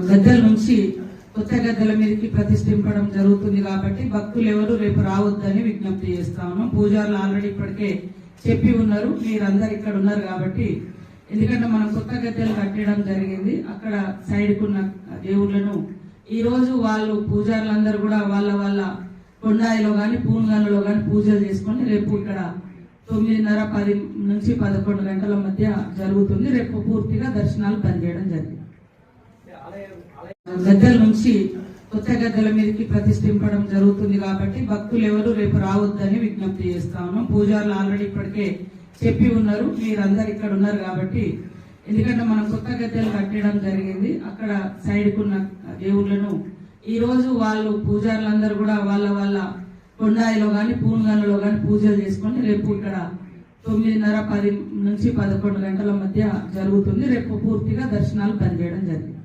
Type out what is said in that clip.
గద్దెల నుంచి కొత్త గద్దెల మీదకి ప్రతిష్ఠింపడం జరుగుతుంది కాబట్టి భక్తులు ఎవరు రేపు రావద్దని విజ్ఞప్తి చేస్తాను. పూజారులు ఆల్రెడీ ఇప్పటికే చెప్పి ఉన్నారు, మీరందరు ఇక్కడ ఉన్నారు కాబట్టి. ఎందుకంటే మనం కొత్త గద్దెలు కట్టడం జరిగింది. అక్కడ సైడ్కున్న దేవుళ్లను ఈ రోజు వాళ్ళు పూజారులందరూ కూడా వాళ్ళ వాళ్ళ కొండాయిలో గాని పూన్గాలలో గాని పూజలు చేసుకొని రేపు ఇక్కడ 9:30, 10 నుంచి 11 గంటల మధ్య జరుగుతుంది. రేపు పూర్తిగా దర్శనాలు బంద్ చేయడం జరిగింది. గద్దెల నుంచి కొత్త గద్దెల మీదకి ప్రతిష్ఠింపడం జరుగుతుంది కాబట్టి భక్తులు ఎవరు రేపు రావద్దని విజ్ఞప్తి చేస్తాను. పూజారులు ఆల్రెడీ ఇప్పటికే చెప్పి ఉన్నారు, మీరందరు ఇక్కడ ఉన్నారు కాబట్టి. ఎందుకంటే మనం కొత్త గద్దెలు కట్టడం జరిగింది. అక్కడ సైడ్కున్న దేవుళ్లను ఈ రోజు వాళ్ళు పూజారులందరూ కూడా వాళ్ళ వాళ్ళ కొండాయిలో గాని పూన్గాలలో గాని పూజలు చేసుకొని రేపు ఇక్కడ 9:30, 10 నుంచి 11 గంటల మధ్య జరుగుతుంది. రేపు పూర్తిగా దర్శనాలు బంద్ చేయడం జరిగింది.